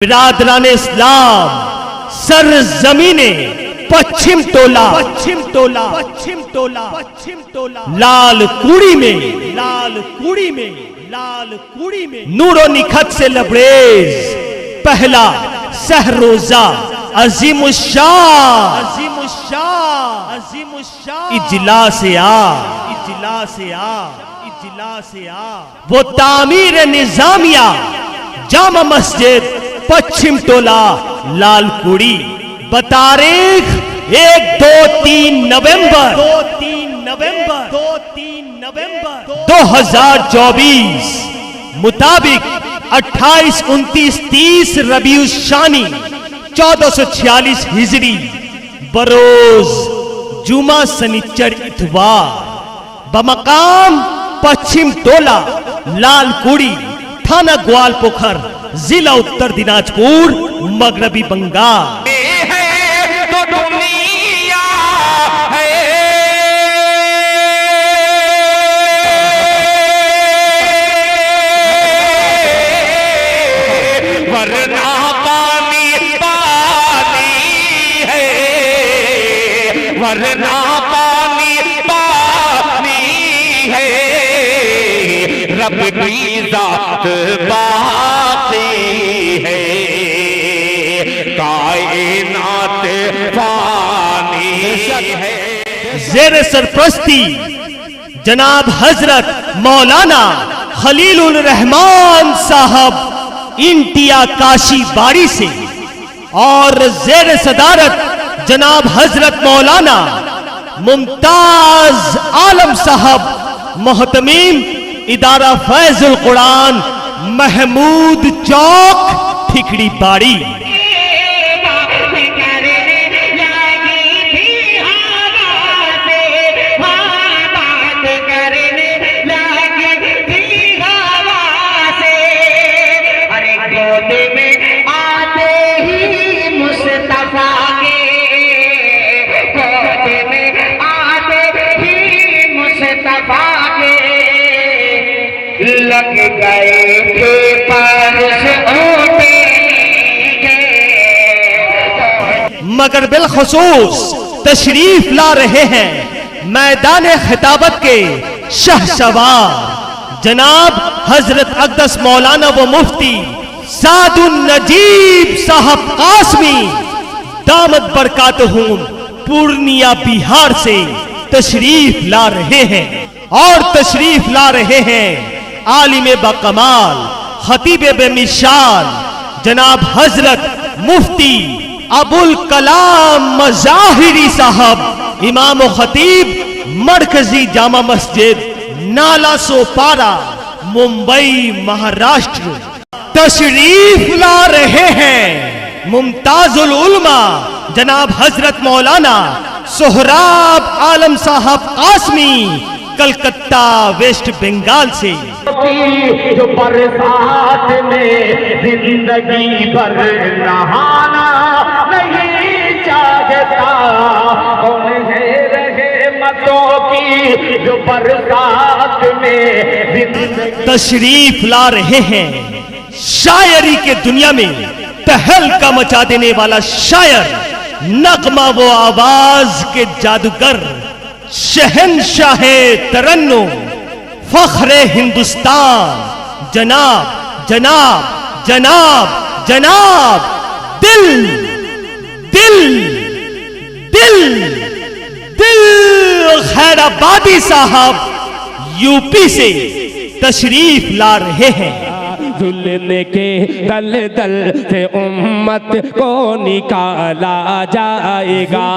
बिरादरान इस्लाम सरजमीने पश्चिम टोला लाल कुड़ी में नूरो निखत से लबरेज पहला सहरोजा अजीमुशाह इजलास आ वो तामीर निजामिया जामा मस्जिद पश्चिम टोला लाल कुड़ी बतारीख 1-2-3 नवंबर 2024 मुताबिक 28-29-30 रबीउल शानी 1446 हिजरी बरोज जुमा सनिचर इतवार बमकाम पश्चिम टोला लाल कुड़ी थाना ग्वालपोखर जिला उत्तर दिनाजपुर मगरबी बंगाल। तो दुनिया है वरना पानी पानी है वरना पानी पानी है रब की जात बाती है कायनात फानी है। ज़ेर सरप्रस्ती जनाब हजरत मौलाना खलीलुर रहमान साहब इंटिया काशी बाड़ी से और ज़ेर सदारत जनाब हजरत मौलाना मुमताज आलम साहब मोहतमीम इदारा फैजुल कुरान महमूद चौक ठिकड़ी बाड़ी। लग गए थे परस मगर बिलखुसूस तशरीफ ला रहे हैं मैदान खिताबत के शहसवार जनाब हजरत अक़दस मौलाना व मुफ्ती सादुन नजीब साहब कासमी दामद बरकातहुम पूर्णिया बिहार से तशरीफ ला रहे हैं और तशरीफ ला रहे हैं आलिम बकमाल खतीब बेमिसाल जनाब हजरत मुफ्ती अबुल कलाम मज़ाहिरी साहब इमाम व खतीब मरकजी जामा मस्जिद नाला सोपारा मुंबई महाराष्ट्र तशरीफ ला रहे हैं मुमताजुल उलमा जनाब हजरत मौलाना सोहराब आलम साहब कासमी कलकत्ता वेस्ट बंगाल से। जो बरसात में जिंदगी भर नहाना नहीं चाहता कौन है रहमतों की जो बरसात में जिंदगी। तशरीफ ला रहे हैं शायरी के दुनिया में तहलका मचा देने वाला शायर नगमा वो आवाज के जादूगर शहंशाह तरन्नुम फख्रे हिंदुस्तान जनाब जनाब जनाब जनाब दिल दिल दिल दिल खैराबादी साहब यूपी से तशरीफ ला रहे हैं। जुल्म के दल दल से उम्मत को निकाला जाएगा।